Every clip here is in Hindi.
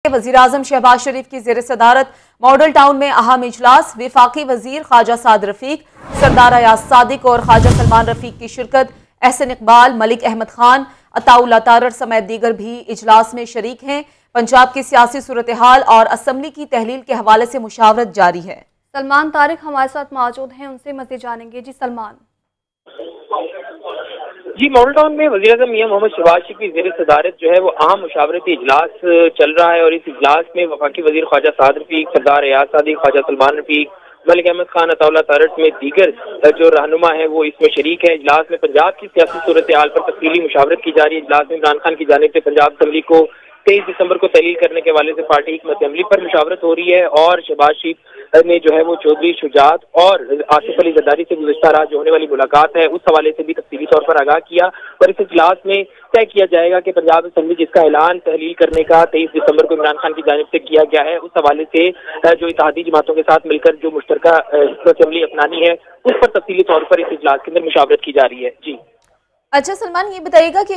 वज़ीर-ए-आज़म शहबाज शरीफ की ज़ेर सदारत मॉडल टाउन में अहम इजलास, वफाकी वजीर ख्वाजा साद रफीक, सरदार अयाज सादिक और ख्वाजा सलमान रफीक की शिरकत। एहसन इकबाल, मलिक अहमद खान, अताउल्लाह तारड़ समेत दीगर भी इजलास में शरीक हैं। पंजाब की सियासी सूरत हाल और असम्बली की तहलील के हवाले से मुशावरत जारी है। सलमान तारिक हमारे साथ मौजूद हैं, उनसे मज़ीद जानेंगे। जी सलमान। जी, मॉडल टाउन में वज़ीर-ए-आज़म मियां मोहम्मद शहबाज शरीफ की ज़ेर सदारत जो है वो अहम मुशावरती इजलास चल रहा है और इस इजलास में वफाकी वजीर ख्वाजा साद रफीक, सरदार अयाज सादिक, ख्वाजा सलमान रफीक, मलिक अहमद खान, अताउल्लाह तारड़ में दीगर जो रहनुमा है वो इसमें शरीक है। इजलास में पंजाब की सियासी सूरत हाल पर तफसीली मुशावरत की जा रही है। इजलास में इमरान खान की जानिब से पंजाब असम्बली को 23 दिसंबर को तहलील करने के हवाले से पार्टी हिकमत अमली पर मुशावरत हो रही है और शहबाज शरीफ में जो है वो चौधरी शुजात और आसिफ अली जरदारी से गुज़िश्ता रात जो होने वाली मुलाकात है उस हवाले से भी तफसीली तौर पर आगाह किया और इस इजलास में तय किया जाएगा कि पंजाब असम्बली जिसका ऐलान तहलील करने का 23 दिसंबर को इमरान खान की जानिब से किया गया है उस हवाले से जो इत्तेहादी जमातों के साथ मिलकर जो मुश्तरका हिकमत अमली अपनानी है उस पर तफसीली तौर पर इस इजलास के अंदर मुशावरत की जा रही है। जी अच्छा सलमान, ये बताइएगा कि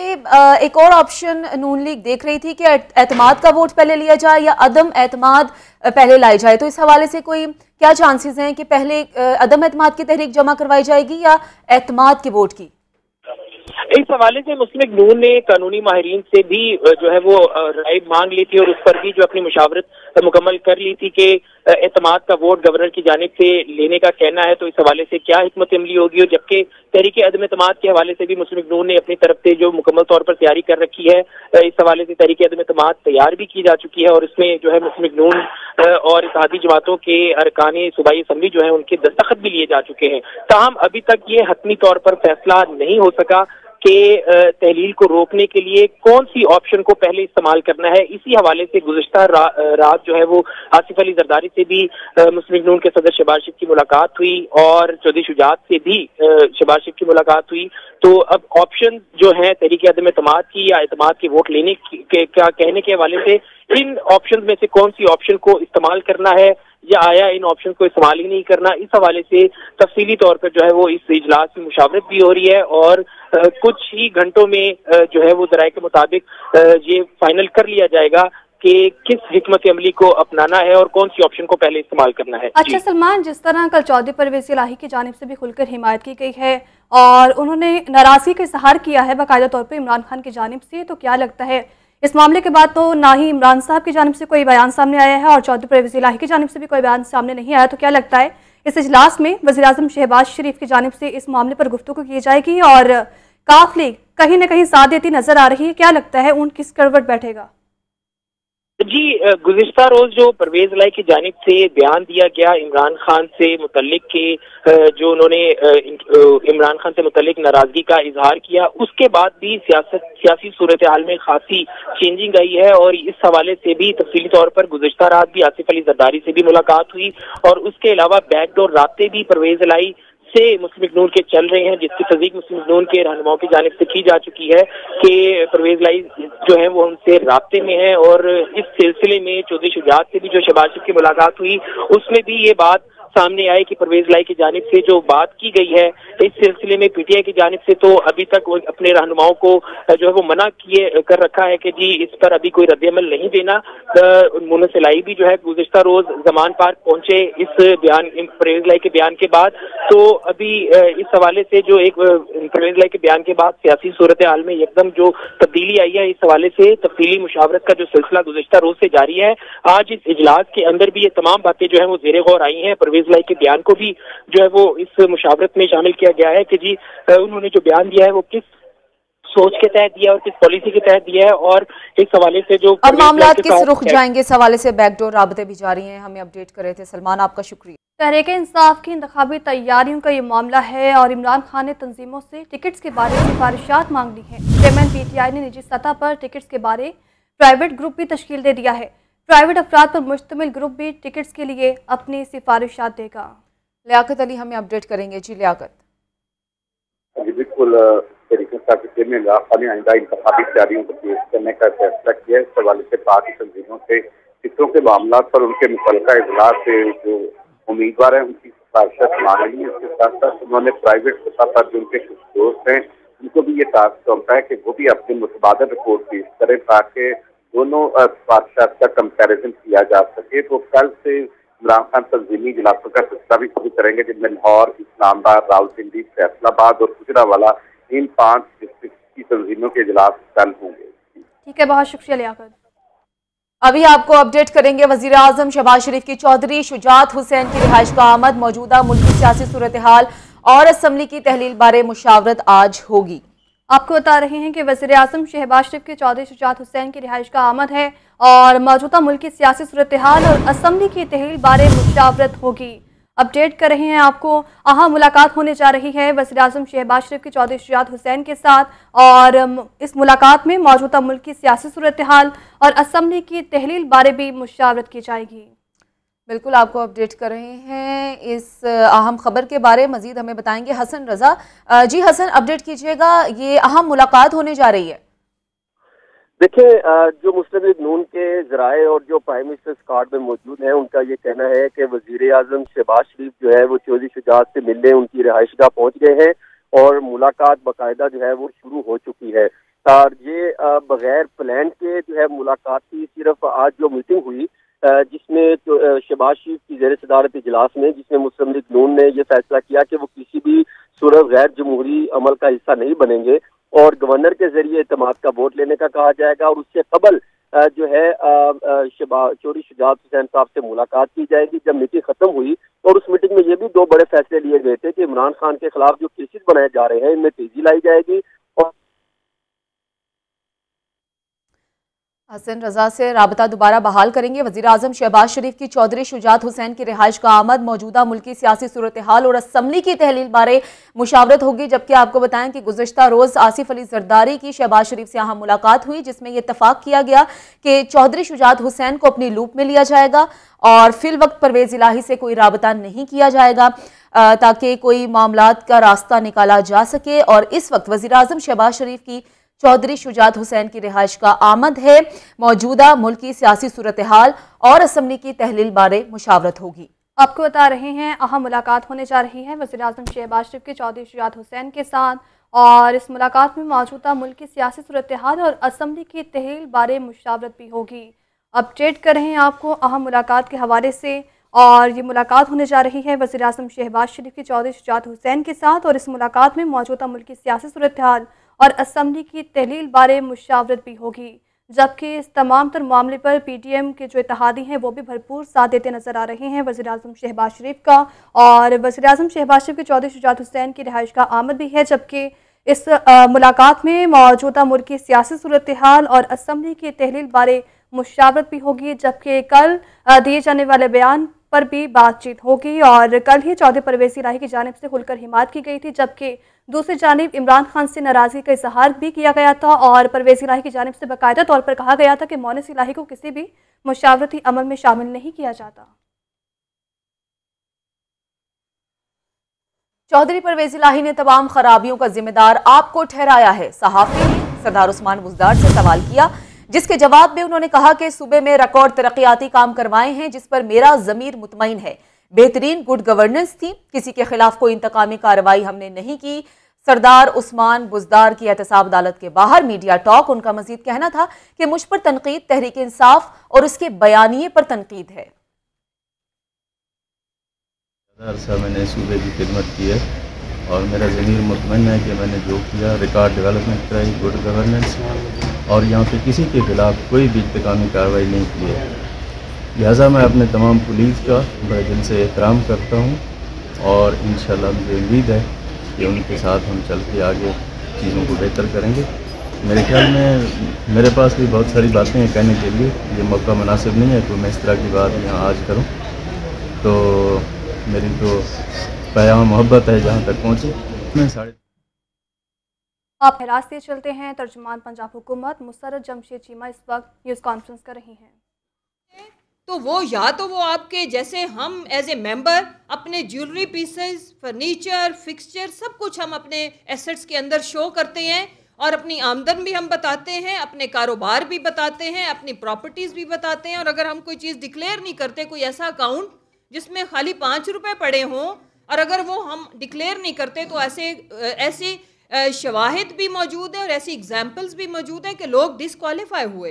एक और ऑप्शन नून लीग देख रही थी कि एतमाद का वोट पहले लिया जाए या अदम एतमाद पहले लाई जाए, तो इस हवाले से कोई क्या चांसेस हैं कि पहले अदम एतमाद की तहरीक जमा करवाई जाएगी या एतमाद के वोट की? इस हवाले से मुस्लिम लीग नून ने कानूनी माहिरीन से भी जो है वो राय मांग ली थी और उस पर भी जो अपनी मुशावरत मुकम्मल कर ली थी कि एतमाद का वोट गवर्नर की जानिब से लेने का कहना है तो इस हवाले से क्या हिकमत अमली होगी। और जबकि तहरीक अदम एतमाद के हवाले से भी मुस्लिम लीग नून ने अपनी तरफ से जो मुकम्मल तौर पर तैयारी कर रखी है, इस हवाले से तहरीक अदम एतमाद तैयार भी की जा चुकी है और इसमें जो है मुस्लिम लीग नून और इत्तेहादी जमातों के अरकान सूबाई असम्बली जो है उनके दस्तखत भी लिए जा चुके हैं। ताहम अभी तक ये हतमी तौर पर फैसला नहीं हो सका कि तहलील को रोकने के लिए कौन सी ऑप्शन को पहले इस्तेमाल करना है। इसी हवाले से गुज़िश्ता रात जो है वो आसिफ अली जरदारी से भी मुस्लिम लीग नून के सदर शहबाज शरीफ की मुलाकात हुई और चौधरी शुजात से भी शहबाज शरीफ की मुलाकात हुई। तो अब ऑप्शन जो है तहरीक अदम एतमाद की या एतमाद के वोट लेने के क्या कहने के हवाले से इन ऑप्शन में से कौन सी ऑप्शन को इस्तेमाल करना है या आया इन ऑप्शन को इस्तेमाल ही नहीं करना, इस हवाले से तफसीली तौर पर जो है वो इस इजलास में मुशावरत भी हो रही है और कुछ ही घंटों में जो है वो ज़राए के मुताबिक ये फाइनल कर लिया जाएगा कि किस हिकमत अमली को अपनाना है और कौन सी ऑप्शन को पहले इस्तेमाल करना है। अच्छा सलमान, जिस तरह कल चौधरी परवेज इलाही की जानिब से भी खुलकर हिमायत की गई है और उन्होंने नाराजगी का इजहार किया है बाकायदा तौर पर इमरान खान की जानिब से, तो क्या लगता है इस मामले के बाद तो ना ही इमरान साहब की जानिब से कोई बयान सामने आया है और चौधरी परवेज इलाही की जानिब से भी कोई बयान सामने नहीं आया, तो क्या लगता है इस इजलास में वज़ीर-ए-आज़म शहबाज शरीफ की जानिब से इस मामले पर गुफ्तगू की जाएगी और काफ लीग कहीं न कहीं साथ देती नजर आ रही है, क्या लगता है ऊंट किस करवट बैठेगा? जी, गुज़िश्ता रोज जो परवेज इलाही की जानिब से बयान दिया गया इमरान खान से मुतल्लिक के जो उन्होंने इमरान खान से मुतल्लिक नाराजगी का इजहार किया, उसके बाद भी सियासी सूरत हाल में खासी चेंजिंग आई है और इस हवाले से भी तफसीली तौर पर गुज़िश्ता रात भी आसिफ अली जरदारी से भी मुलाकात हुई और उसके अलावा बैकडोर राब्ते भी परवेज इलाही से मुस्लिम लीग नून के चल रहे हैं, जिसकी तस्दीक मुस्लिम लीग नून के रहनुमाओं की जानिब से की जा चुकी है कि परवेज इलाही जो है वो उनसे राब्ते में है और इस सिलसिले में चौधरी शुजात से भी जो शहबाज शरीफ की मुलाकात हुई उसमें भी ये बात सामने आए कि परवेज इलाही की जानिब से जो बात की गई है इस सिलसिले में पीटीआई की जानिब से तो अभी तक अपने रहनुमाओं को जो है वो मना किए कर रखा है कि जी इस पर अभी कोई रद्द-ए-अमल नहीं देना। मोहम्मद इलाही भी जो है गुज़िश्ता रोज जमान पार्क पहुंचे इस बयान परवेज इलाही के बयान के बाद, तो अभी इस हवाले से जो एक परवेज इलाही के बयान के बाद सियासी सूरत हाल में एकदम जो तब्दीली आई है, इस हवाले से तफसीली मुशावरत का जो सिलसिला गुज़िश्ता रोज से जारी है। आज इस इजलास के अंदर भी ये तमाम बातें जो है वो ज़ेरे गौर आई हैं। परवेज इलाही के बयान को भी जो है वो इस मुशावरत में शामिल किया गया है कि जी उन्होंने जो बयान दिया है वो किस सोच के तहत दिया है और किस पॉलिसी के तहत दिया है और इस हवाले से जो अब मामला किस रुख जाएंगे इस हवाले से बैकडोर राबते भी जारी हैं। हमें अपडेट कर रहे थे सलमान, आपका शुक्रिया। तहरीक इंसाफ की इंतखाबी तैयारियों का ये मामला है और इमरान खान ने तंजीमों से टिकट्स के बारे में सिफारिशात मांग ली है। चेयरमैन पीटीआई ने निजी सतह पर टिकट्स के बारे प्राइवेट ग्रुप भी तश्कील दे दिया है। प्राइवेट अफराद पर मुश्तमिल ग्रुप भी टिकट्स के लिए अपनी सिफारिशात देगा। लियाकत अली हमें अपडेट करेंगे। जी लियाकत। जी बिल्कुल, चेयरमैन ने आइंदा इंतखाबी तैयारियों को तेज करने का फैसला किया। इस हवाले से पार्टी तंजीमों से टिकटों के मामला पर उनके मुतल्लिका इजलास से जो उम्मीदवार हैं उनकी सिफारिशत मान ली। इसके साथ साथ उन्होंने प्राइवेट सतह पर जो उनके कुछ दोस्त हैं उनको भी ये टास्क सौंपा है कि वो भी अपनी मुतबादल रिपोर्ट पेश करें ताकि दोनों बादशाह का कंपैरिजन किया जा सके। तो कल से इमरान खान तंजीमी इजलासों का सिलसिला भी शुरू करेंगे, जिनमें लाहौर, इस्लामाबाद, रावलपिंडी, फैसलाबाद और गुजरांवाला इन 5 डिस्ट्रिक्ट की तंजीमों के इजलास कल होंगे। ठीक है, बहुत शुक्रिया लियाकत। अभी आपको अपडेट करेंगे। वजीर आजम शहबाज शरीफ की चौधरी शुजात हुसैन की रिहाइश का आमद, मौजूदा मुल्की सियासी सूरत हाल और असम्बली की तहलील बारे मुशावरत आज होगी। आपको बता रहे हैं कि वज़ीर आज़म शहबाज शरीफ के चौधरी शुजात हुसैन की रिहाइश का आमद है और मौजूदा मुल्क की सियासी सूरत हाल और असम्बली की तहलील बारे मुशावरत होगी। अपडेट कर रहे हैं आपको, अहम मुलाकात होने जा रही है वज़ीर आज़म शहबाज शरीफ के चौधरी शुजात हुसैन के साथ और इस मुलाकात में मौजूदा मुल्क की सियासी सूरत हाल और असम्बली की तहलील बारे भी मुशावरत की जाएगी। बिल्कुल, आपको अपडेट कर रहे हैं इस अहम खबर के बारे। मजीद हमें बताएंगे हसन रजा। जी हसन, अपडेट कीजिएगा, ये अहम मुलाकात होने जा रही है। देखिए, जो मुस्लिम लीग नून के जराए और जो प्राइम मिनिस्टर्स कार्ड में मौजूद है, उनका ये कहना है कि वजीर आजम शहबाज शरीफ जो है वो चौधरी शुजात से मिलने उनकी रिहाइशगाह पहुंच गए हैं और मुलाकात बाकायदा जो है वो शुरू हो चुकी है। और ये बगैर प्लान के जो है मुलाकात थी। सिर्फ आज जो मीटिंग हुई जिसमें शहबाज शरीफ की ज़ेर सदारत इजलास में, जिसमें मुस्लिम लीग नून ने यह फैसला किया कि वो किसी भी सूरत गैर जमहूरी अमल का हिस्सा नहीं बनेंगे और गवर्नर के जरिए इत्तेमाद का वोट लेने का कहा जाएगा और उससे कबल जो है चौधरी शुजात हुसैन साहब से मुलाकात की जाएगी। जब मीटिंग खत्म हुई और उस मीटिंग में ये भी 2 बड़े फैसले लिए गए थे कि इमरान खान के खिलाफ जो केसेस बनाए जा रहे हैं इनमें तेजी लाई जाएगी। हसन रजा से राबता दोबारा बहाल करेंगे। वज़ीर आज़म शहबाज शरीफ की चौधरी शुजात हुसैन की रिहाइश का आमद, मौजूदा मुल्की सियासी सूरत हाल और असम्बली की तहलील बारे मुशावरत होगी। जबकि आपको बताएं कि गुज़श्ता रोज़ आसिफ अली जरदारी की शहबाज शरीफ से यहाँ मुलाकात हुई, जिसमें यह इत्तफाक किया गया कि चौधरी शुजात हुसैन को अपनी लूप में लिया जाएगा और फिल वक्त परवेज़ इलाही से कोई राबता नहीं किया जाएगा ताकि कोई मामलात का रास्ता निकाला जा सके। और इस वक्त वज़ीर आज़म शहबाज शरीफ की चौधरी शुजात हुसैन की रिहाइश का आमद है, मौजूदा मुल्क की सियासी सूरत हाल और असम्बली की तहलील बारे मुशावरत होगी। आपको बता रहे हैं अहम मुलाकात होने जा रही है वज़ीर आज़म शहबाज शरीफ के चौधरी शुजात हुसैन के साथ और इस मुलाकात में मौजूदा मुल्क की सियासी सूरत हाल और असम्बली की तहलील बारे मुशावरत भी होगी। अपडेट कर रहे हैं आपको अहम मुलाकात के हवाले से और ये मुलाकात होने जा रही है वज़ीर आज़म शहबाज शरीफ की चौधरी शुजात हुसैन के साथ और इस मुलाकात में मौजूदा मुल्क की सियासी सूरत हाल और असम्बली की तहलील बारे मुशावरत भी होगी। जबकि इस तमाम तर मामले पर PTM के जो इत्तेहादी हैं वो भी भरपूर साथ देते नजर आ रहे हैं वज़ीर आज़म शहबाज शरीफ का और वज़ीर आज़म शहबाज शरीफ के चौधरी शुजात हुसैन की रिहाइश का आमद भी है। जबकि इस मुलाकात में मौजूदा मुल्क की सियासी सूरत हाल और असम्बली की तहलील बारे मुशावरत भी होगी। जबकि कल दिए जाने वाले बयान पर भी बातचीत होगी और कल ही चौधरी परवेज़ इलाही की जानिब से खुलकर हिमायत की गई थी, जबकि दूसरी जानिब इमरान खान से नाराज़गी का इजहार भी किया गया था और परवेज़ इलाही की जानिब से बाकायदा तौर पर कहा गया था कि मोनिस इलाही को किसी भी मुशावरती अमल में शामिल नहीं किया जाता। चौधरी परवेज़ इलाही ने तमाम खराबियों का जिम्मेदार आपको ठहराया है। सहाफ़ी ने सरदार उस्मान बुज़दार से सवाल किया, जिसके जवाब में उन्होंने कहा कि सूबे में रिकॉर्ड तरक्याती काम करवाए हैं जिस पर मेरा ज़मीर मुतमईन है। बेहतरीन गुड गवर्नेंस थी, किसी के खिलाफ कोई इंतकामी कार्रवाई हमने नहीं की। सरदार उस्मान बुज़दार की एहतसाब अदालत के बाहर मीडिया टॉक। उनका मजीद कहना था कि मुझ पर तनकीद तहरीक इंसाफ और उसके बयानिए पर तनकीद है। मैंने सूबे की खिदमत की है और मेरा ज़मीर मुतमईन है कि मैंने जो किया, रिकॉर्ड डेवलपमेंट कराई, गुड गवर्नेंस, और यहाँ पे किसी के खिलाफ कोई भी इंतकामी कार्रवाई नहीं की है। लिहाजा मैं अपने तमाम पुलिस का बड़े दिल से एहतराम करता हूँ और इंशाल्लाह मुझे उम्मीद है कि उनके साथ हम चल के आगे चीज़ों को बेहतर करेंगे। मेरे ख्याल में मेरे पास भी बहुत सारी बातें हैं कहने के लिए, ये मौका मुनासिब नहीं है तो मैं इस तरह की बात यहाँ आज करूँ। तो मेरी तो पैगाम मोहब्बत है जहाँ तक पहुँची। मैं आप हेरास से चलते हैं। तर्जुमान पंजाब हुकूमत मुसर्रत जमशेद चीमा इस वक्त न्यूज़ कॉन्फ्रेंस कर रही हैं। तो वो या तो वो आपके जैसे हम एज ए मेंबर अपने ज्वेलरी पीसेस, फर्नीचर, फिक्सचर सब कुछ हम अपने एसेट्स के अंदर शो करते हैं और अपनी आमदन भी हम बताते हैं, अपने कारोबार भी बताते हैं, अपनी प्रॉपर्टीज़ भी बताते हैं। और अगर हम कोई चीज़ डिक्लेयर नहीं करते, कोई ऐसा अकाउंट जिसमें खाली 5 रुपए पड़े हों और अगर वो हम डिक्लेयर नहीं करते तो ऐसे शवाहिद भी मौजूद है और ऐसी एग्जाम्पल्स भी मौजूद हैं कि लोग डिसक्वालीफाई हुए।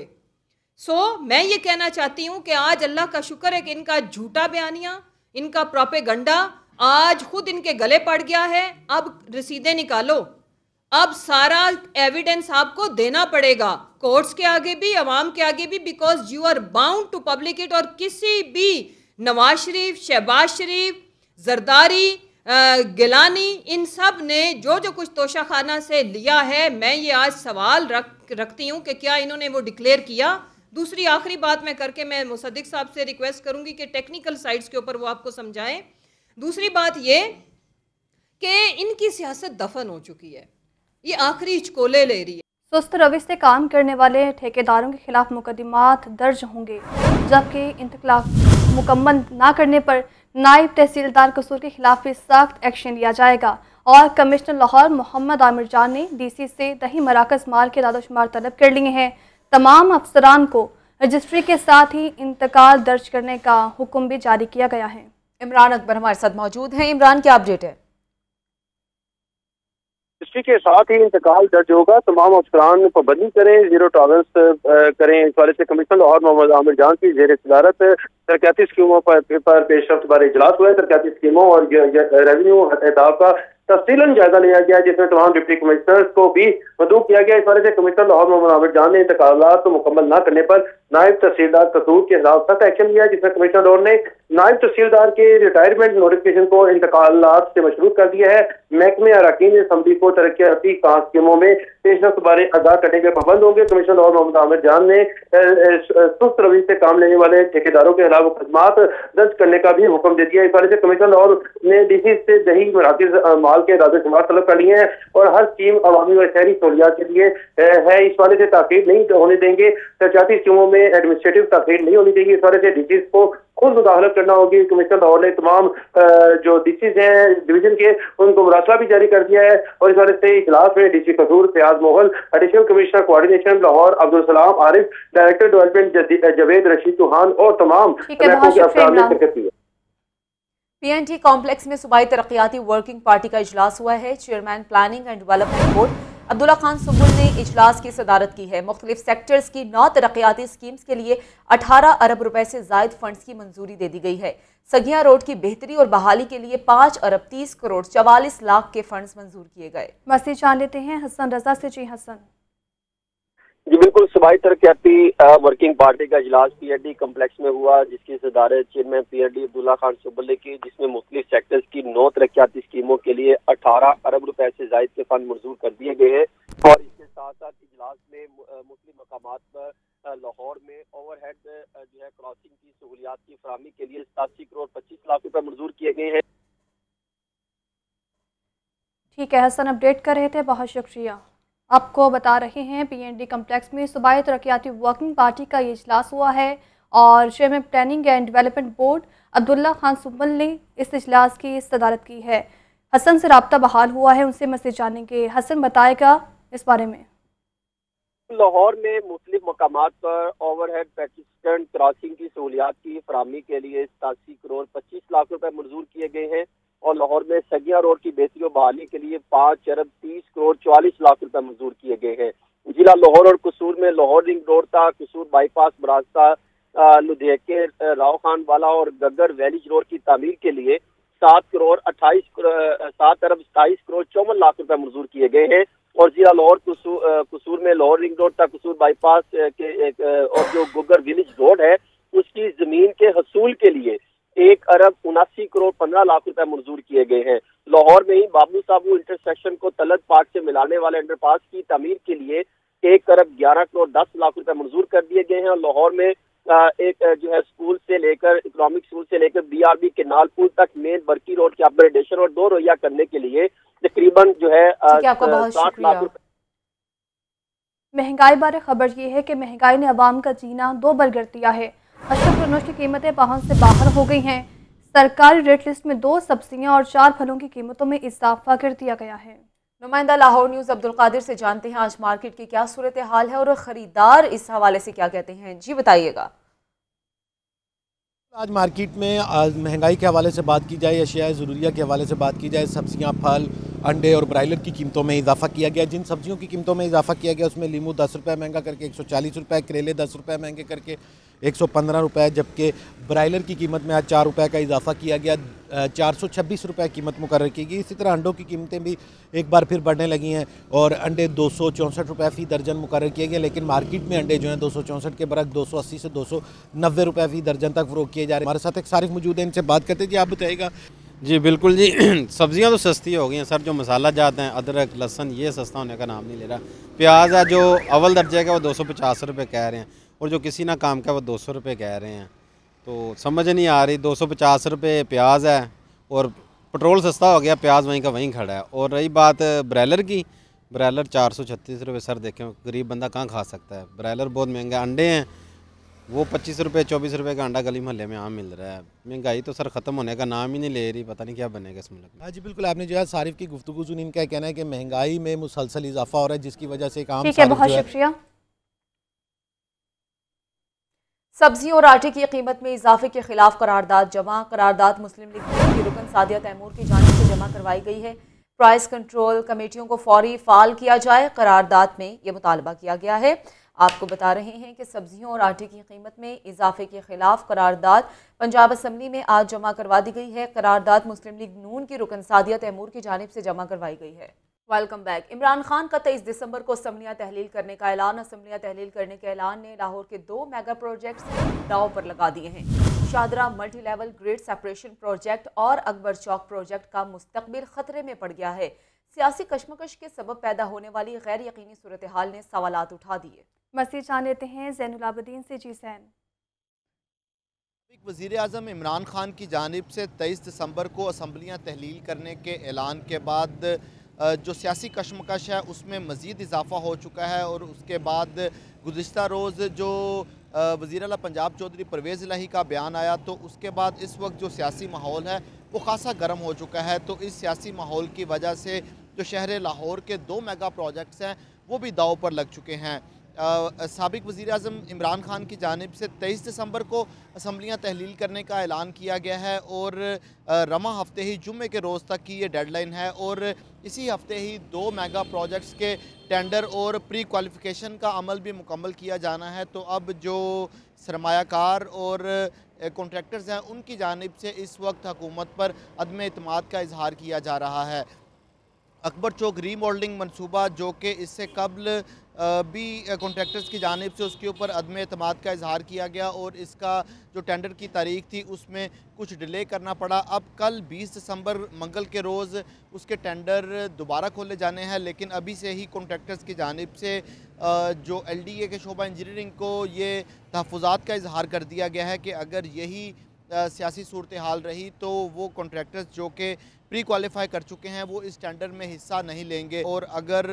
मैं ये कहना चाहती हूँ कि आज अल्लाह का शुक्र है कि इनका झूठा बयानिया, इनका प्रोपेगंडा आज खुद इनके गले पड़ गया है। अब रसीदें निकालो, अब सारा एविडेंस आपको देना पड़ेगा कोर्ट्स के आगे भी, अवाम के आगे भी, because you are bound to public it. और किसी भी नवाज शरीफ, शहबाज शरीफ, जरदारी, गिलानी, इन सब ने जो जो कुछ तोशाखाना से लिया है, मैं ये आज सवाल रखती हूँ कि क्या इन्होंने वो डिक्लेयर किया। दूसरी आखिरी बात मैं करके मैं मुसद्दिक साहब से रिक्वेस्ट करूँगी कि टेक्निकल साइड्स के ऊपर वो आपको समझाएं। दूसरी बात ये कि इनकी सियासत दफन हो चुकी है, ये आखिरी हिचकोले ले रही है। सुस्त रविश से काम करने वाले ठेकेदारों के खिलाफ मुकदमात दर्ज होंगे, जबकि इंतकाल मुकम्मल ना करने पर नायब तहसीलदार कसूर के खिलाफ भी सख्त एक्शन लिया जाएगा। और कमिश्नर लाहौर मोहम्मद आमिर जान ने DC से दही मराकज़ माल के दादोशुमार तलब कर लिए हैं। तमाम अफसरान को रजिस्ट्री के साथ ही इंतकाल दर्ज करने का हुक्म भी जारी किया गया है। इमरान अकबर हमारे साथ मौजूद हैं। इमरान, क्या अपडेट है? रजिस्ट्री के साथ ही इंतकाल दर्ज होगा, तमाम अफसरान पाबंदी करें, जीरो टॉलरेंस करें। इस वाले से कमिश्नर लाहौर मोहम्मद आमिर जान की जेर सदारत तरक्याती स्कीमों पर पेशरफ्त बारे इजलास हुआ है। तरक्याती स्कीमों और रेवेन्यू अहदाफ का तफसीलन जायजा लिया गया, जिसमें तमाम डिप्टी कमिश्नर्स को भी मदऊ किया गया। इस बारे से कमिश्नर लाहौर मोहम्मद आमिर जान ने इंतकालात मुकम्मल न करने पर नायब तहसीलदार कसूर के खिलाफ सख्त एक्शन लिया, जिसमें कमिश्नर लाहौर ने नायब तहसीलदार के रिटायरमेंट नोटिफिकेशन को इंतकालात से मशरूत कर दिया है। महकमे अरकान असम्बली को तरक्याती स्कीमों में पेशरफ्त बारे आगाह करने के पाबंद होंगे। कमिश्नर लाहौर मोहम्मद आमिर जान ने सुस्त रवैये से काम लेने वाले ठेकेदारों के खिलाफ मुकदमात दर्ज करने का भी हुक्म दे दिया। इस बारे से कमिश्नर लाहौर ने DC से दही मराकज़ माल के दादोशुमार तलब कर लिए हैं और हर स्कीम अवामी व शहरी सहूलियात के लिए है। इस वाले से ताकीद नहीं होने देंगे, तरक्याती स्कीमों में एडमिनिस्ट्रेटिव ताकीद नहीं होनी चाहिए। इस बारे से DCs को खुद मुदाखलत करना होगी। कमिश्नर लाहौर ने तमाम जो DCs हैं डिवीजन के, उनको मुरासला भी जारी कर दिया है। और इस बारे से इजलास में DC Kasur, Fayaz Mohal, additional commissioner coordination Lahore Abdul Salam Arif, director development Javed Rashid Chauhan और तमाम महकमों के अफसरान ने शिरकत की है। PNT कॉम्प्लेक्स में सूबाई तरक्याती वर्किंग पार्टी का इजलास हुआ है। Chairman planning and development board Abdullah Khan Subul ने इजलास की सदारत की है। मुख्तलिफ सेक्टर्स की 9 तरक्याती स्कीम्स के लिए 18 अरब रुपए से जायद फंड्स की मंजूरी दे दी गई है। सगिया रोड की बेहतरी और बहाली के लिए 5 अरब 30 करोड़ 44 लाख के फंड्स मंजूर किए गए। मज़ीद जान लेते हैं हसन रजा से। जी हसन। जी बिल्कुल, सूबाई तरक्याती वर्किंग पार्टी का इजलास PNT कम्प्लेक्स में हुआ, जिसकी सदारत चेयरमैन PNT अब्दुल्ला खान सुबुल ने की, जिसमें मुख्तलिफ सेक्टर्स की 9 तरक्याती स्कीमों के लिए 18 अरब रुपए से जायद के फंड मंजूर कर दिए गए हैं। और इसके साथ साथ इजलास में मुख्तलिफ मकामात पर लाहौर में ओवरहेड जो है क्रॉसिंग की सहूलियात की फराहमी के लिए 87 करोड़ 25 लाख रुपए मंजूर किए गए हैं। ठीक है हसन, अपडेट कर रहे थे, बहुत शुक्रिया। आपको बता रहे हैं PNT कम्प्लेक्स में सूबाई तरक्याती वर्किंग पार्टी का ये इजलास हुआ है और chairman planning and development board Abdullah Khan Subul ने इस इजलास की सदारत की है। हसन से रब्ता बहाल हुआ है, उनसे मज़ीद जानेंगे। हसन बताएगा इस बारे में। लाहौर में मुख्तलिफ मकामात पर ओवरहेड पेटिस्टेंट क्रॉसिंग की सहूलियात की फराहमी के लिए 87 करोड़ 25 लाख रुपए मंजूर किए गए हैं। और लाहौर में सगिया रोड की बेहतरी और बहाली के लिए 5 अरब 30 करोड़ 44 लाख रुपए मंजूर किए गए हैं। जिला लाहौर और कसूर में लाहौर रिंग रोड था, कसूर बाईपास, बरास्ता, लुधियाके, राव खान वाला और गगर वैलीज रोड की तामीर के लिए 7 अरब 27 करोड़ 54 लाख रुपए मंजूर किए गए हैं। और जिला लाहौर कसूर में लाहौर रिंग रोड था, कसूर बाईपास के और जो गुगर विलेज रोड है उसकी जमीन के हसूल के लिए 1 अरब 79 करोड़ 15 लाख रुपए मंजूर किए गए हैं। लाहौर में ही बाबू साबू इंटरसेक्शन को तलत पार्क से मिलाने वाले अंडरपास की तामीर के लिए 1 अरब 11 करोड़ 10 लाख रुपए मंजूर कर दिए गए हैं। और लाहौर में एक जो है स्कूल से लेकर इकोनॉमिक स्कूल से लेकर BRB केनाल पुल तक मेन बरकी रोड की अपग्रेडेशन और 2 रोहिया करने के लिए तकरीबन जो है 60 लाख रुपए। महंगाई बारे खबर ये है कि महंगाई ने अवाम का जीना 2 बार कर दिया है। अशरफ रनोश की कीमतें पहुंच से बाहर हो गई हैं। सरकारी रेट लिस्ट में 2 सब्जियां और 4 फलों की कीमतों में इजाफा कर दिया गया है। नुमाइंदा लाहौर न्यूज़ अब्दुल कादिर से जानते हैं आज मार्केट की क्या सूरत हाल है और ख़रीदार इस हवाले से क्या कहते हैं। जी बताइएगा। आज मार्केट में महंगाई के हवाले से बात की जाए, अशिया ज़रूरिया के हवाले से बात की जाए, सब्जियां, फल अंडे और ब्रायलर की कीमतों में इजाफा किया गया। जिन सब्जियों की कीमतों में इजाफा किया गया उसमें लीमू 10 रुपये महंगा करके 140 रुपये, करेले 10 रुपये महंगे करके 115 रुपये, जबकि ब्रायलर की कीमत में आज 4 रुपये का इजाफा किया गया, 426 रुपये कीमत मुकर्रर की गई। इसी तरह अंडों की कीमतें भी एक बार फिर बढ़ने लगी हैं और अंडे 264 रुपये फ़ी दर्जन मुकर्रर किए गए, लेकिन मार्केट में अंडे जो हैं 264 के बरक 280 से 290 रुपये फ़ी दर्जन तक फ़रोख्त किए जा रहे हैं। हमारे साथ एक सारिफ मौजूद है, इनसे बात करते हैं। जी आप बताइएगा। जी बिल्कुल जी, सब्जियां तो सस्ती हो गई हैं सर। जो मसाला जात हैं, अदरक लहसुन, ये सस्ता होने का नाम नहीं ले रहा। प्याज है जो अव्वल दर्जे का वो 250 रुपये कह रहे हैं और जो किसी ना काम का वो 200 रुपये कह रहे हैं। तो समझ नहीं आ रही। 250 रुपये प्याज है और पेट्रोल सस्ता हो गया, प्याज वहीं का वहीं खड़ा है। और रही बात ब्रायलर की, ब्रायलर 436 रुपये सर। देखें गरीब बंदा कहाँ खा सकता है, ब्रायलर बहुत महंगा। अंडे हैं वो 25 रुपये 24 रुपये का अंडा गली मोहल्ले में आम मिल रहा है। महंगाई तो सर ख़त्म होने का नाम ही नहीं ले रही, पता नहीं क्या बनेगा इस मुल्क में। हाँ जी बिल्कुल, आपने जो है सारिफ की गुफ्तगू सुनी, इनका कहना है कि महंगाई में मुसलसल इजाफा हो रहा है, जिसकी वजह से काम। ठीक है, बहुत शुक्रिया। सब्जियों और आटे की कीमत में इजाफे के खिलाफ करारदाद जमा। करारदाद मुस्लिम लीग की रुकन सादिया तैमूर की जानिब से जमा करवाई गई है। प्राइस कंट्रोल कमेटियों को फौरी फाल किया जाए, करारदाद में यह मुतालबा किया गया है। आपको बता रहे हैं कि सब्जियों और आटे की कीमत में इजाफे के खिलाफ करारदाद पंजाब असम्बली में आज जमा करवा दी गई है। करारदाद मुस्लिम लीग नून की रुकन सादिया तैमूर की जानिब से जमा करवाई गई है। Welcome back. इमरान खान का 23 दिसंबर को असम्बलियाँ तहलील करने का ऐलान। असम्बलियाँ तहलील करने के ऐलान ने लाहौर के 2 मेगा प्रोजेक्ट्स दाव पर लगा दिए हैं। Shahdara multi level grade separation project और अकबर चौक प्रोजेक्ट का मुस्तकबिल खतरे में पड़ गया है। सियासी कशमकश के सबब पैदा होने वाली गैर यकीनी सूरत हाल ने सवालात उठा दिए। मज़ीद जान लेते हैं ज़ैनुल आबिदीन से। जी सैन। वज़ीर आज़म इमरान खान की जानिब से 23 दिसंबर को असम्बलियाँ तहलील करने के ऐलान के बाद जो सियासी कशमकश है उसमें मज़ीद इजाफ़ा हो चुका है। और उसके बाद गुज़िश्ता रोज़ जो वज़ीर आला पंजाब चौधरी परवेज़ इलाही का बयान आया, तो उसके बाद इस वक्त जो सियासी माहौल है वो ख़ासा गर्म हो चुका है। तो इस सियासी माहौल की वजह से जो शहर लाहौर के 2 मेगा प्रोजेक्ट्स हैं वो भी दाव पर लग चुके हैं। साबिक वज़ीर आज़म इमरान खान की जानिब से 23 दिसंबर को असम्बलियाँ तहलील करने का ऐलान किया गया है और रमा हफ्ते ही जुम्मे के रोज़ तक की ये डेडलाइन है। और इसी हफ्ते ही 2 मेगा प्रोजेक्ट्स के टेंडर और प्री क्वालिफ़िकेशन का अमल भी मुकम्मल किया जाना है। तो अब जो सरमायाकार और कॉन्ट्रैक्टर्स हैं उनकी जानिब से इस वक्त हुकूमत पर अदम एतमाद का इजहार किया जा रहा है। अकबर चौक रीमॉडलिंग मनसूबा जो कि इससे कबल भी कॉन्ट्रैक्टर्स की जानिब से उसके ऊपर अदम एतमाद का इजहार किया गया और इसका जो टेंडर की तारीख थी उसमें कुछ डिले करना पड़ा। अब कल 20 दिसंबर मंगल के रोज़ उसके टेंडर दोबारा खोले जाने हैं, लेकिन अभी से ही कॉन्ट्रैक्टर्स की जानिब से जो LDA के शोबा इंजीनियरिंग को ये तहफ़्फ़ुज़ात का इजहार कर दिया गया है कि अगर यही सियासी सूरत हाल रही तो वो कॉन्ट्रैक्टर्स जो कि प्री क्वालिफाई कर चुके हैं वो इस टेंडर में हिस्सा नहीं लेंगे और अगर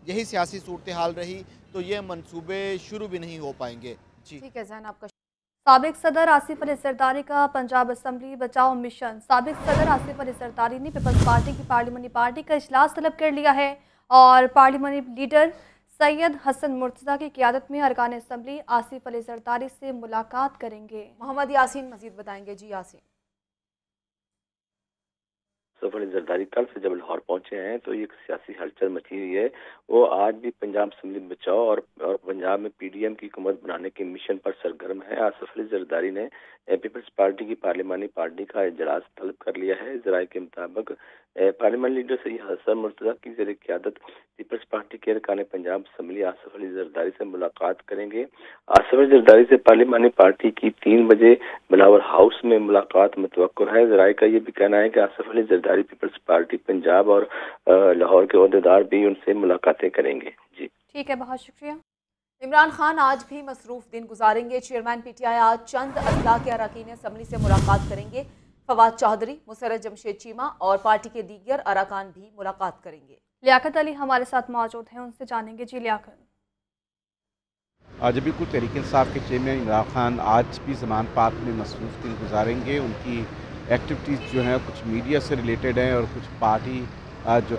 यही सियासी सूरत हाल रही तो ये मंसूबे शुरू भी नहीं हो पाएंगे। जी ठीक है जैन, आपका। साबिक सदर आसिफ अली जरदारी का पंजाब असम्बली बचाओ मिशन। साबिक सदर आसिफ अली जरदारी ने पीपल्स पार्टी की पार्लिमानी पार्टी का इजलास तलब कर लिया है और पार्लिमानी लीडर सैयद हसन मुर्तज़ा की क़ियादत में अरकान असम्बली आसिफ अली जरदारी से मुलाकात करेंगे। मोहम्मद यासीन मजीद बताएंगे। जी यासीन। आसिफ अली जरदारी कल से जब लाहौर पहुंचे हैं तो एक सियासी हलचल मची हुई है। वो आज भी पंजाब असम्बली बचाओ और पंजाब में PDM की हुकूमत बनाने के मिशन पर सरगर्म है। आसिफ अली जरदारी ने पीपल्स पार्टी की पार्लिमानी पार्टी का इजलास तलब कर लिया है। ज़राए के मुताबिक पार्लियामेंट लीडर सैयद हसन मुर्तज़ा की ज़ेर क़ियादत पीपल्स पार्टी के अरकान पंजाब असम्बली आसिफ अली जरदारी से मुलाकात करेंगे। आसिफ अली जरदारी से पार्लिमानी पार्टी की 3 बजे बिलावल हाउस में मुलाकात मुतवक्कुर है। ज़राए का ये भी कहना है कि आसिफ अली जरदारी पीपल्स पार्टी पंजाब और लाहौर के ओहदेदार भी उनसे मुलाकातें करेंगे। जी ठीक है, बहुत शुक्रिया। इमरान खान आज भी मसरूफ दिन गुजारेंगे। चेयरमैन PTI आज चंद अजला के अरकान असम्बली से मुलाकात करेंगे। फवाद चौधरी, मुसर्रत जमशेद चीमा और पार्टी के दीगर अरकान भी मुलाकात करेंगे। लियाकत अली हमारे साथ मौजूद हैं, उनसे जानेंगे। जी लियाकत। आज बिल्कुल तहरीक इंसाफ के चेयरमैन इमरान खान आज भी ज़मान पार्क में मसरूफ दिन गुजारेंगे। उनकी एक्टिविटीज़ जो हैं कुछ मीडिया से रिलेटेड हैं और कुछ पार्टी जो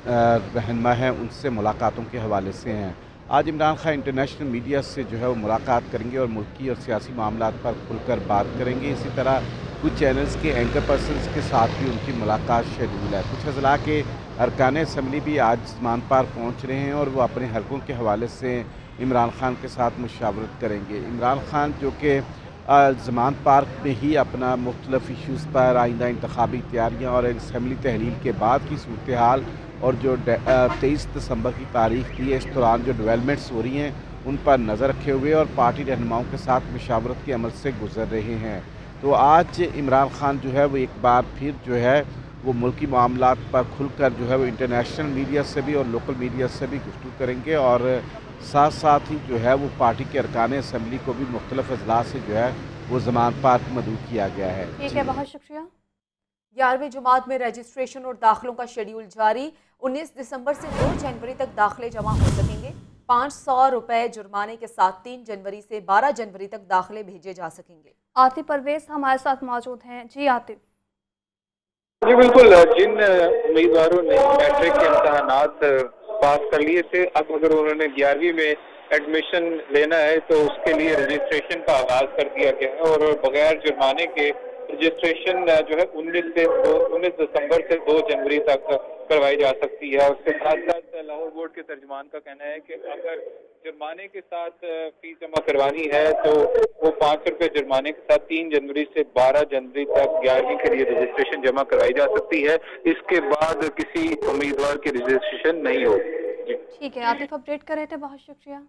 रहनुमा हैं उनसे मुलाकातों के हवाले से हैं। आज इमरान खान इंटरनेशनल मीडिया से जो है वो मुलाकात करेंगे और मुल्की और सियासी मामलात पर खुलकर बात करेंगे। इसी तरह कुछ चैनल्स के एंकर पर्सनस के साथ भी उनकी मुलाकात शेड्यूल है। कुछ अजला के अरकान असम्बली भी आज ज़मान पार्क पहुँच रहे हैं और वो अपने हलकों के हवाले से इमरान खान के साथ मुशावरत करेंगे। इमरान खान जो कि ज़मान पार्क में ही अपना मुख्तलिफ़ इशूज़ पर आइंदा इंतखाबी तैयारियाँ और असम्बली तहलील के बाद की सूरत हाल और जो 23 दिसंबर की तारीख थी, इस दौरान जो डेवलपमेंट्स हो रही हैं उन पर नज़र रखे हुए और पार्टी रहनुमाओं के साथ मुशावरत के अमल से गुजर रहे हैं। तो आज इमरान खान जो है वो एक बार फिर जो है वो मुल्की मामलात पर खुलकर जो है वो इंटरनेशनल मीडिया से भी और लोकल मीडिया से भी गुफ्तगू करेंगे और साथ साथ ही जो है वो पार्टी के अरकान असम्बली को भी मुख्तलिफ अजलास से जो है वो ज़मान पार्क मदऊ किया गया है। ठीक है, बहुत शुक्रिया। 11वीं जमात में रजिस्ट्रेशन और दाखिलों का शेड्यूल जारी। 19 दिसंबर से 2 जनवरी तक दाखिले जमा हो सकेंगे। 500 रुपए जुर्माने के साथ 3 जनवरी से 12 जनवरी तक दाखिले भेजे जा सकेंगे। आतिफ परवेज हमारे साथ मौजूद हैं। जी आतिफ। जी बिल्कुल, जिन उम्मीदवारों ने मैट्रिक के इम्तहानात पास कर लिए थे, अब अगर उन्होंने 11वीं में एडमिशन लेना है तो उसके लिए रजिस्ट्रेशन का आगाज कर दिया गया है और बगैर जुर्माने के रजिस्ट्रेशन जो है 19 दिसंबर से 2 जनवरी तक करवाई जा सकती है। उसके साथ साथ लाहौर बोर्ड के तर्जुमान का कहना है कि अगर जुर्माने के साथ फीस जमा करवानी है तो वो 500 रुपये जुर्माने के साथ 3 जनवरी से 12 जनवरी तक 11वीं के लिए रजिस्ट्रेशन जमा करवाई जा सकती है। इसके बाद किसी उम्मीदवार की रजिस्ट्रेशन नहीं होगी। ठीक है, आतिफ अपडेट कर रहे थे, बहुत शुक्रिया।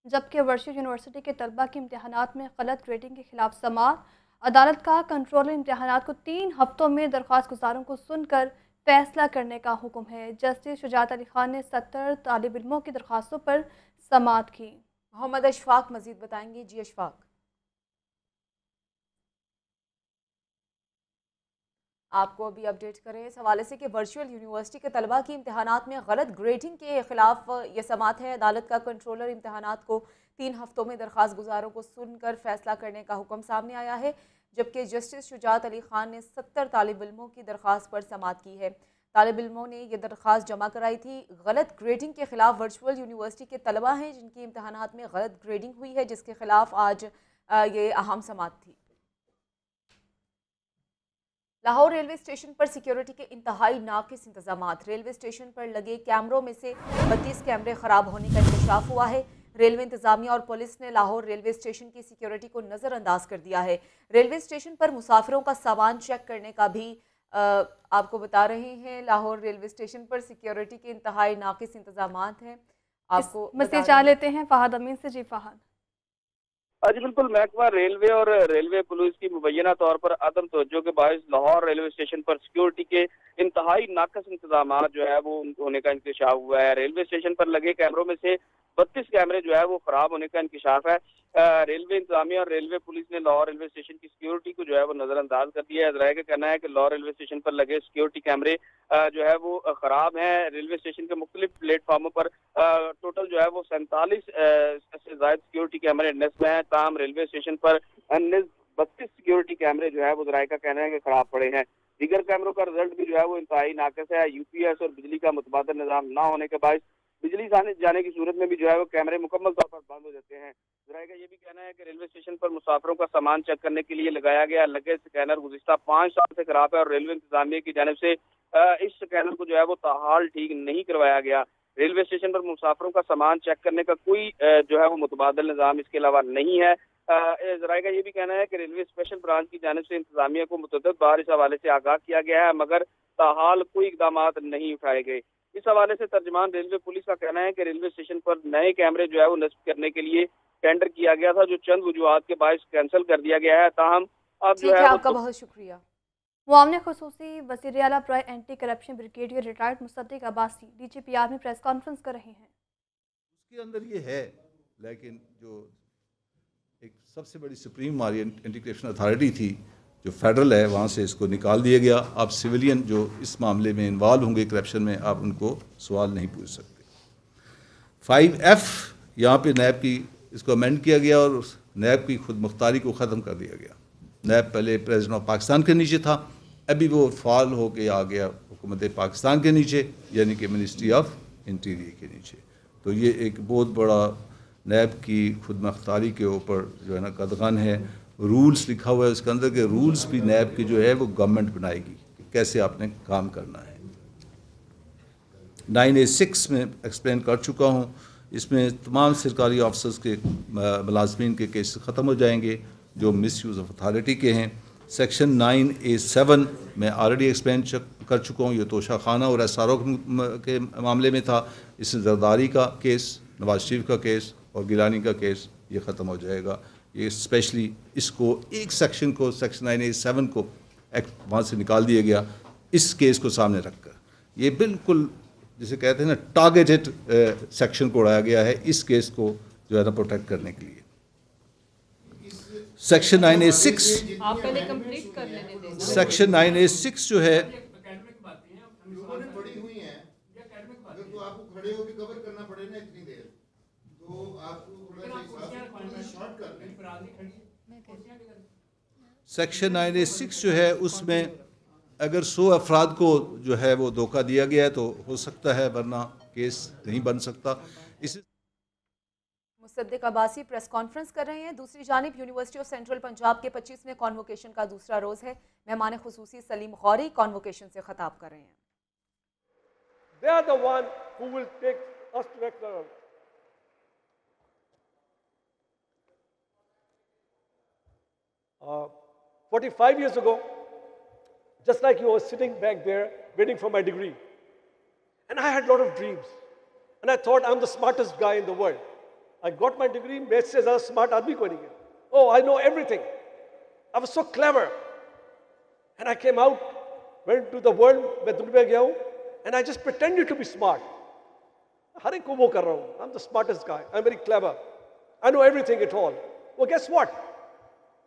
जबकि वर्चुअल यूनिवर्सिटी के तलबा के इम्तहानात में गलत ग्रेडिंग के खिलाफ समाअत, अदालत का कंट्रोलर इम्तहानात को 3 हफ्तों में दरख्वास्त गुजारों को सुनकर फैसला करने का हुक्म है। जस्टिस शुजात अली खान ने 70 तालिब इल्मों की दरख्वास्तों पर समाअत की। मोहम्मद अशफाक मजीद बताएंगे। जी अशफाक। आपको अभी अपडेट करें इस हवाले से कि वर्चुअल यूनिवर्सिटी के तलबा की इम्तहानात में गलत ग्रेडिंग के खिलाफ ये समाअत है। अदालत का कंट्रोलर इम्तहानात को 3 हफ्तों में दरख्वास्त गुजारों को सुनकर फैसला करने का हुक्म सामने आया है। जबकि जस्टिस शुजात अली खान ने 70 तालिब इल्मों की दरख्वास्त पर समाअत की है। तालिब इल्मों ने यह दरख्वास्त जमा कराई थी। गलत ग्रेडिंग के खिलाफ वर्चुअल यूनिवर्सिटी के तलबा हैं जिनकी इम्तहानात में गलत ग्रेडिंग हुई है, जिसके खिलाफ आज ये अहम समाअत थी। लाहौर रेलवे स्टेशन पर सिक्योरिटी के इंतहाई नाकिस इंतजामात। रेलवे स्टेशन पर लगे कैमरों में से 32 कैमरे खराब होने का इंकशाफ हुआ है। रेलवे इंतजामिया और पुलिस ने लाहौर रेलवे स्टेशन की सिक्योरिटी को नज़रअंदाज कर दिया है। रेलवे स्टेशन पर मुसाफिरों का सामान चेक करने का भी आपको बता रहे हैं। लाहौर रेलवे स्टेशन पर सिक्योरिटी के इंतहाई नाकिस इंतजामात हैं। आपको मज़ीद जान लेते हैं फ़हद अमीन से। जी फ़हद। जी बिल्कुल, महकमा रेलवे और रेलवे पुलिस की मुबैना तौर पर अदम तवज्जो के बायस लाहौर रेलवे स्टेशन पर सिक्योरिटी के इंतहाई नाकस इंतजाम जो है वो होने का इंकशाफ हुआ है। रेलवे स्टेशन पर लगे कैमरों में से 32 कैमरे जो है वो खराब होने का इंकशाफ है। रेलवे इंतजामिया और रेलवे पुलिस ने लाहौर रेलवे स्टेशन की सिक्योरिटी को जो है वो नजरअंदाज कर दिया है। जराये का कहना है कि लाहौर रेलवे स्टेशन पर लगे सिक्योरिटी कैमरे जो है वो खराब हैं। रेलवे स्टेशन के मुख्तलिफ प्लेटफार्मों पर टोटल जो है वो 47 से ज्यादा सिक्योरिटी कैमरे नस्ब हैं। ताहम रेलवे स्टेशन पर 32 सिक्योरिटी कैमरे जो है वो जराये का कहना है कि खराब पड़े हैं। दीगर कैमरों का रिजल्ट भी जो है वो इंतहाई नाकस है। यूपीएस और बिजली का मुतबादल निजाम न होने के बायस बिजली जाने की सूरत में भी जो है वो कैमरे मुकम्मल तौर पर बंद हो जाते हैं। जराये का ये भी कहना है कि रेलवे स्टेशन पर मुसाफिरों का सामान चेक करने के लिए लगाया गया लगेज स्कैनर गुज़िश्ता 5 साल से खराब है और रेलवे इंतजामिया की जानिब से इस स्कैनर को जो है वो ताहाल ठीक नहीं करवाया गया। रेलवे स्टेशन पर मुसाफिरों का सामान चेक करने का कोई जो है वो मुतबादल निज़ाम इसके अलावा नहीं है। जराये का ये भी कहना है कि रेलवे स्पेशल ब्रांच की जानिब से इंतजामिया को मुतअद्दिद बार इस हवाले से आगाह किया गया है, मगर ताहाल कोई इकदाम नहीं उठाए गए। इस हवाले से तर्जमान रेलवे पुलिस का कहना है कि रेलवे स्टेशन पर नए कैमरे जो है वो नस्ब करने के लिए टेंडर किया गया था, जो चंद वजूहात के बायस कैंसिल कर दिया गया है। ताहम अब जो है आपका बहुत शुक्रिया। मुआवने खुसूसी वज़ीर आला प्राय anti corruption brigadier retired Mossadegh Abbasi DGPR में प्रेस कॉन्फ्रेंस कर रहे हैं। उसके अंदर ये है, लेकिन जो एक सबसे बड़ी सुप्रीम हमारी एंटी करप्शन अथॉरिटी थी जो फेडरल है, वहाँ से इसको निकाल दिया गया। आप सिविलियन जो इस मामले में इन्वॉल्व होंगे करप्शन में, आप उनको सवाल नहीं पूछ सकते। 5F यहाँ पे नैब की इसको अमेंड किया गया और नैब की खुद मुख्तारी को ख़त्म कर दिया गया। नैब पहले प्रेसिडेंट ऑफ पाकिस्तान के नीचे था, अभी वो फाल होके आ गया हुकूमत पाकिस्तान के नीचे, यानी कि मिनिस्ट्री ऑफ इंटीरियर के नीचे। तो ये एक बहुत बड़ा नैब की खुद मुख्तारी के ऊपर जो है ना कदगन है। रूल्स लिखा हुआ है उसके अंदर के रूल्स भी नैब के जो है वो गवर्नमेंट बनाएगी, कैसे आपने काम करना है। 9A6 में एक्सप्लेन कर चुका हूँ, इसमें तमाम सरकारी ऑफिसर्स के मुलाजमीन के केस ख़त्म हो जाएंगे जो मिस यूज़ ऑफ अथॉरिटी के हैं। सेक्शन 9A7 में ऑलरेडी एक्सप्लेन कर चुका हूँ, ये तोशा खाना और SRO के मामले में था। इसमें जरदारी का केस, नवाज शरीफ का केस और गिलानी का केस ये ख़त्म हो जाएगा। ये स्पेशली इसको एक सेक्शन को, सेक्शन 9A7 को वहाँ से निकाल दिया गया इस केस को सामने रखकर। ये बिल्कुल जिसे कहते हैं ना टारगेटेड सेक्शन को उड़ाया गया है इस केस को जो है ना प्रोटेक्ट करने के लिए। सेक्शन 9A6 आप पहले कंप्लीट कर लेने दें। सेक्शन 9A6 जो है सेक्शन 9A6 जो है उसमें अगर 100 अफराद को जो है वो धोखा दिया गया है तो हो सकता है, वरना केस नहीं बन सकता। इस मुसद्दिक अब्बासी प्रेस कॉन्फ्रेंस कर रहे हैं। दूसरी जानिब यूनिवर्सिटी ऑफ सेंट्रल पंजाब के 25वें कॉन्वोकेशन का दूसरा रोज़ है। मेहमान खुसूसी सलीम गौरी कॉन्वोकेशन से खिताब कर रहे हैं। They are the one who will take us to next level. 45 years ago, just like you, I was sitting back there waiting for my degree. And I had a lot of dreams. And I thought I'm the smartest guy in the world. I got my degree, math says I'm smart, aadmi ko nahi hai. Oh, I know everything. I was so clever. And I came out, went to the world, and I just pretended to be smart. I'm the smartest guy. I'm very clever. I know everything at all. Well, guess what?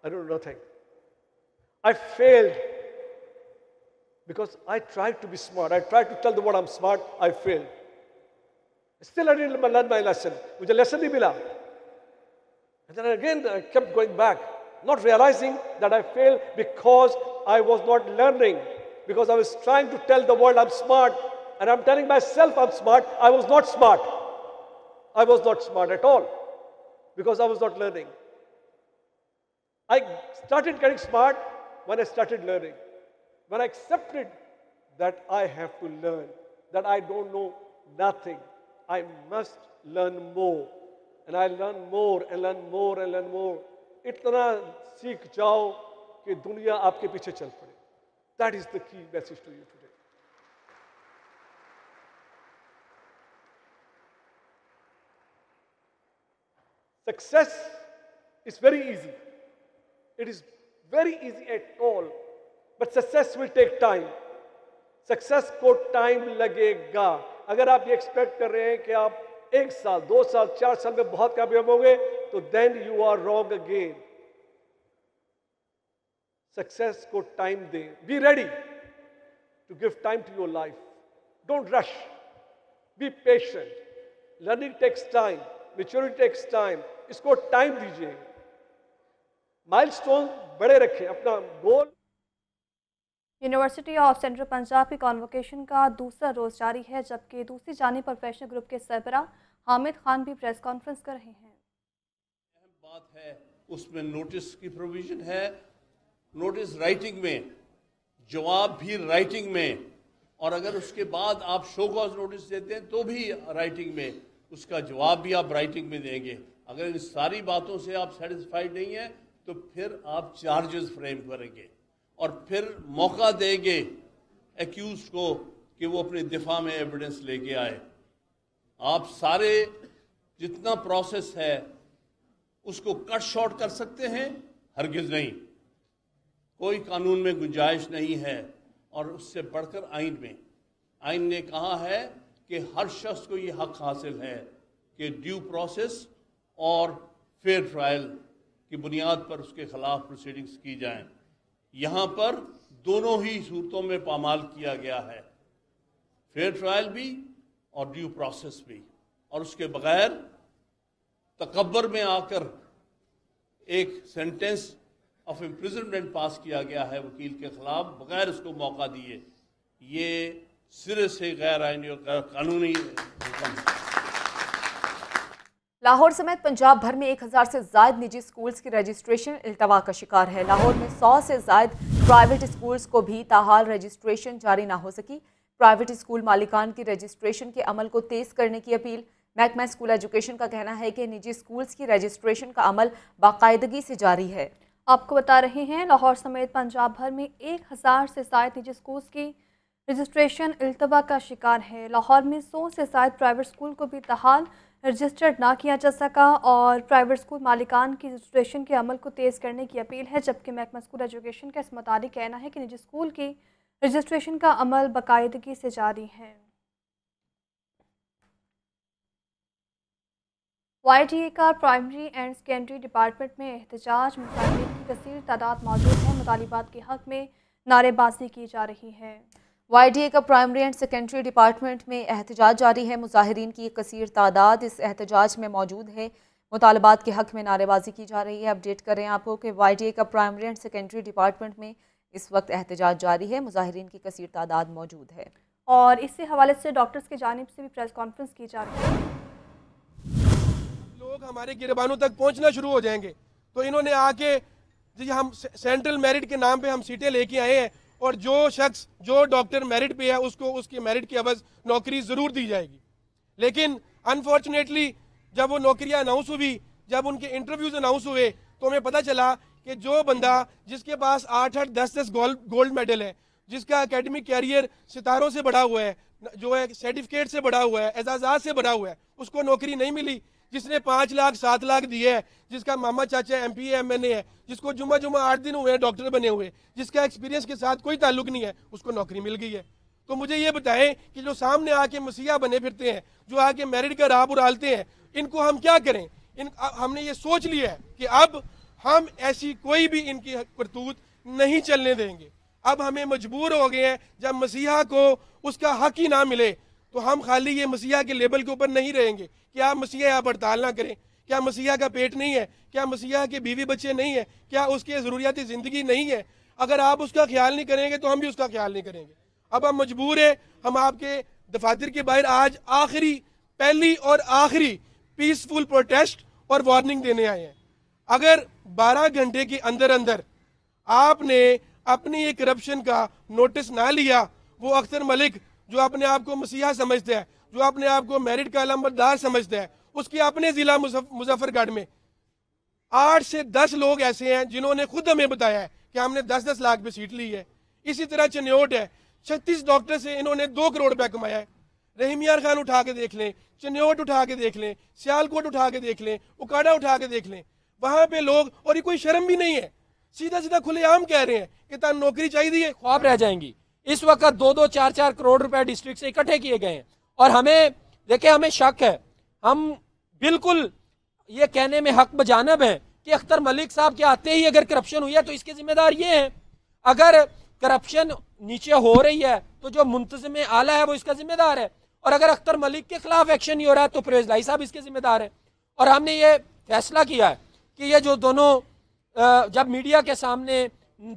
I don't know nothing. I failed because I tried to be smart. I tried to tell the world I'm smart. I failed. Still, I didn't learn my lesson. Mujhe lesson nahi mila. And then again, I kept going back, not realizing that I failed because I was not learning, because I was trying to tell the world I'm smart, and I'm telling myself I'm smart. I was not smart. I was not smart at all because I was not learning. I started getting smart when I started learning. When I accepted that I have to learn, that I don't know nothing, I must learn more. And I learn more and learn more and learn more. इतना सीख जाओ कि दुनिया आपके पीछे चल पड़े. That is the key message to you today. Success is very easy. It is very easy at all. But success will take time. Success को time लगेगा. अगर आप ये expect कर रहे हैं कि आप 1 साल, 2 साल, 4 साल में बहुत कामयाब होंगे, तो then you are wrong again. Success को time दें. Be ready to give time to your life. Don't rush. Be patient. Learning takes time. Maturity takes time. इसको time दीजिए. Milestone बड़े रखें. अपना goal. University of central Punjab की कॉन्वोकेशन का दूसरा रोज़ जारी है, जबकि दूसरी जानिब प्रोफेशनल ग्रुप के सरबरा हामिद खान भी प्रेस कॉन्फ्रेंस कर रहे हैं। अहम बात है, उसमें नोटिस की प्रोविज़न है, नोटिस राइटिंग में, जवाब भी राइटिंग में, और अगर उसके बाद आप शो कॉज नोटिस देते हैं तो भी राइटिंग में, उसका जवाब भी आप राइटिंग में देंगे। अगर इन सारी बातों से आप सेटिस्फाइड नहीं हैं तो फिर आप चार्जेस फ्रेम करेंगे और फिर मौका देंगे एक्यूज को कि वो अपने दिफा में एविडेंस लेके आए। आप सारे जितना प्रोसेस है उसको कट शॉर्ट कर सकते हैं? हरगिज़ नहीं। कोई कानून में गुंजाइश नहीं है, और उससे बढ़कर आइन ने कहा है कि हर शख्स को ये हक हासिल है कि ड्यू प्रोसेस और फेयर ट्रायल की बुनियाद पर उसके खिलाफ प्रोसीडिंग्स की जाएं। यहाँ पर दोनों ही सूरतों में पामाल किया गया है, फेयर ट्रायल भी और ड्यू प्रोसेस भी, और उसके बगैर तकब्बर में आकर एक सेंटेंस ऑफ इम्प्रिजनमेंट पास किया गया है वकील के खिलाफ बगैर उसको मौका दिए। ये सिरे से गैर आईनी और गैर कानूनी। लाहौर समेत पंजाब भर में 1000 से ज़ायद निजी स्कूल्स की रजिस्ट्रेशन इल्तवा का शिकार है। लाहौर में 100 से ज़ायद प्राइवेट स्कूल्स को भी ताहाल रजिस्ट्रेशन जारी ना हो सकी। प्राइवेट स्कूल मालिकान की रजिस्ट्रेशन के अमल को तेज़ करने की अपील। महकमा स्कूल एजुकेशन का कहना है कि निजी स्कूल्स की रजिस्ट्रेशन का अमल बाकायदगी से जारी है। आपको बता रहे हैं लाहौर समेत पंजाब भर में 1000 से ज़ायद निजी स्कूल्स की रजिस्ट्रेशन इल्तवा का शिकार है। लाहौर में 100 से ज़ायद प्राइवेट स्कूल को भी ताहाल रजिस्टर्ड ना किया जा सका और प्राइवेट स्कूल मालिकान की रजिस्ट्रेशन के अमल को तेज़ करने की अपील है, जबकि महकमा स्कूल एजुकेशन का इस मुताबिक कहना है कि निजी स्कूल की रजिस्ट्रेशन का अमल बाकायदगी से जारी है। YTA का प्राइमरी एंड सेकेंडरी डिपार्टमेंट में एहतजाज, मुजाहिरीन की कसीर तादाद मौजूद है। मुतालिबात के हक़ में नारेबाजी की जा रही है। YTA का प्राइमरी एंड सेकेंडरी डिपार्टमेंट में एहतजाज जारी है। मुजाहिरीन की कसीर तादाद इस एहतजाज में मौजूद है। मुतालबात के हक़ में नारेबाजी की जा रही है। अपडेट करें आपको कि YTA का प्राइमरी एंड सेकेंडरी डिपार्टमेंट में इस वक्त एहतजाज जारी है। मुजाहिरीन की कसीर तादाद मौजूद है और इसी हवाले से डॉक्टर्स की जानिब से भी प्रेस कॉन्फ्रेंस की जा रही है। लोग हमारे गिरबानों तक पहुंचना शुरू हो जाएंगे, तो इन्होंने आके जी हम सेंट्रल मेरिट के नाम पे हम सीटें लेके आए हैं और जो शख्स जो डॉक्टर मेरिट पे है उसको उसकी मेरिट की अवज़ नौकरी ज़रूर दी जाएगी। लेकिन अनफॉर्चुनेटली जब वो नौकरियां अनाउंस हुई, जब उनके इंटरव्यूज अनाउंस हुए, तो हमें पता चला कि जो बंदा जिसके पास 8-8, 10-10 गोल्ड मेडल है, जिसका एकेडमिक कैरियर सितारों से बढ़ा हुआ है, जो है सर्टिफिकेट से बढ़ा हुआ है, एजाज़ात से बढ़ा हुआ है, उसको नौकरी नहीं मिली। जिसने 5 लाख 7 लाख दिए है, जिसका मामा चाचा MPA MNA है, जिसको जुम्मा 8 दिन हुए हैं डॉक्टर बने हुए, जिसका एक्सपीरियंस के साथ कोई ताल्लुक नहीं है, उसको नौकरी मिल गई है। तो मुझे ये बताएं कि जो सामने आके मसीहा बने फिरते हैं, जो आके मेरिट का राह उड़ालते हैं, इनको हम क्या करें? हमने ये सोच लिया है कि अब हम ऐसी कोई भी इनकी करतूत नहीं चलने देंगे। अब हमें मजबूर हो गए हैं, जब मसीहा को उसका हक ही ना मिले तो हम खाली ये मसीहा के लेबल के ऊपर नहीं रहेंगे। क्या मसीहा यहाँ हड़ताल ना करें? क्या मसीहा का पेट नहीं है? क्या मसीहा के बीवी बच्चे नहीं है? क्या उसके ज़रूरियाती ज़िंदगी नहीं है? अगर आप उसका ख्याल नहीं करेंगे तो हम भी उसका ख्याल नहीं करेंगे। अब हम मजबूर है, हम आपके दफातर के बाहर आज पहली और आखिरी पीसफुल प्रोटेस्ट और वार्निंग देने आए हैं। अगर 12 घंटे के अंदर अंदर आपने अपनी ये करप्शन का नोटिस ना लिया, वो अख्तर मलिक जो अपने आप को मसीहा समझता है, जो अपने आप को मेरिट का अलंबरदार समझता है, उसके अपने जिला मुजफ्फरगढ़ में 8 से 10 लोग ऐसे हैं जिन्होंने खुद हमें बताया है कि हमने 10-10 लाख पे सीट ली है। इसी तरह चन्योट है, 36 डॉक्टर से इन्होंने 2 करोड़ रुपया कमाया है। रहीम यार खान उठा के देख लें, चन्योट उठा के देख लें, सियालकोट उठा के देख लें, उकाड़ा उठा के देख लें, वहां पे लोग, और ये कोई शर्म भी नहीं है, सीधा सीधा खुलेआम कह रहे हैं कि तान नौकरी चाहिए, ख्वाब रह जाएंगी। इस वक्त 2-2, 4-4 करोड़ रुपए डिस्ट्रिक्ट से इकट्ठे किए गए हैं और हमें देखिए, हमें शक है, हम बिल्कुल ये कहने में हक बजानब है कि अख्तर मलिक साहब के आते ही अगर करप्शन हुई है तो इसके जिम्मेदार ये हैं। अगर करप्शन नीचे हो रही है तो जो मुंतज़िम आला है वो इसका जिम्मेदार है, और अगर अख्तर मलिक के खिलाफ एक्शन नहीं हो रहा है तो परवेज़ लाई साहब इसके जिम्मेदार है। और हमने ये फैसला किया है कि ये जो दोनों जब मीडिया के सामने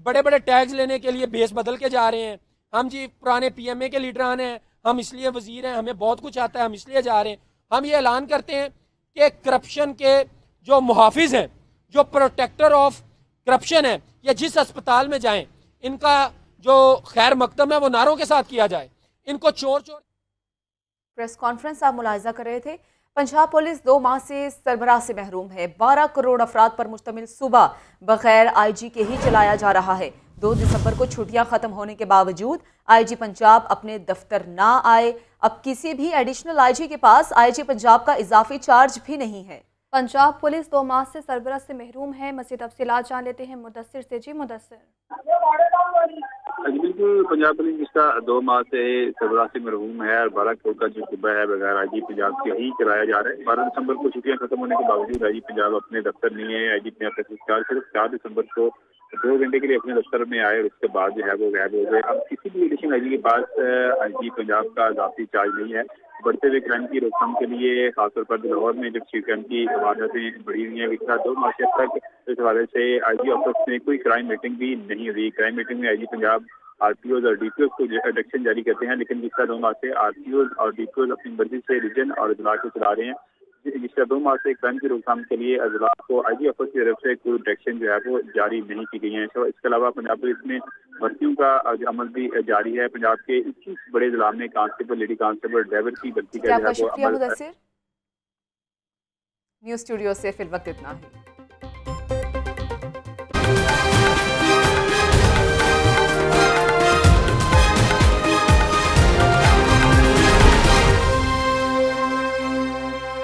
बड़े बड़े टैग्स लेने के लिए बेस बदल के जा रहे हैं, हम जी पुराने PMA के लीडरान हैं, हम इसलिए वजीर हैं, हमें बहुत कुछ आता है, हम इसलिए जा रहे हैं, हम ये ऐलान करते हैं कि करप्शन के जो मुहाफिज हैं, जो प्रोटेक्टर ऑफ करप्शन है, या जिस अस्पताल में जाएं, इनका जो खैर मकदम है वो नारों के साथ किया जाए, इनको चोर चोर। प्रेस कॉन्फ्रेंस आप मुलाहिजा कर रहे थे। पंजाब पुलिस 2 माह से सरबराह से महरूम है। 12 करोड़ अफराद पर मुश्तमिल सूबा बगैर IG के ही चलाया जा रहा है। 2 दिसंबर को छुट्टियां खत्म होने के बावजूद IG पंजाब अपने दफ्तर ना आए। अब किसी भी एडिशनल IG के पास IG पंजाब का इजाफी चार्ज भी नहीं है। पंजाब पुलिस 2 माह से सरबराह से महरूम है। मज़ीद तफसीलात जान लेते हैं मुदस्सिर से। जी मुदस्सिर। बिल्कुल, पंजाब पुलिस जिसका 2 माह से सरबराह से मरहूम है और 12 करोड़ का जो सूबा है बगैर IG पंजाब के ही चलाया जा रहा है। 12 दिसंबर को छुट्टियां खत्म होने के बावजूद IG पंजाब अपने दफ्तर नहीं है। IG पंजाब का सिर्फ 4 दिसंबर को 2 घंटे के लिए अपने दफ्तर में आए और उसके बाद जो है वो गायब हो गए। अब किसी भी एडिशनल IG के पास IG पंजाब का इजाफी चार्ज नहीं है। बढ़ते हुए क्राइम की रोकथाम के लिए खासतौर पर लाहौर में जब क्राइम की वारदातें बढ़ी हुई हैं, पिछला 2 माह तक इस हवाले से IG ऑफिस में कोई क्राइम मीटिंग भी नहीं हुई। क्राइम मीटिंग में IG पंजाब RPOs और DPOs को डायरेक्शन जारी करते हैं, लेकिन पिछला 2 माह से RPOs और DPOs अपनी मर्जी से रीजन और इजलास को चला रहे हैं। पिछले 2 माह से क्राइम की रोकथाम के लिए अजला को IGFS की तरफ से कोई डायरेक्शन जो है वो जारी नहीं की गई है। इसके अलावा पंजाब पुलिस में भर्तियों का अमल भी जारी है। पंजाब के 21 बड़े जिला में कांस्टेबल, लेडी कांस्टेबल, ड्राइवर की भर्ती का जो है वो अमल। न्यूज़ स्टूडियो से फिल वक्त इतना ही।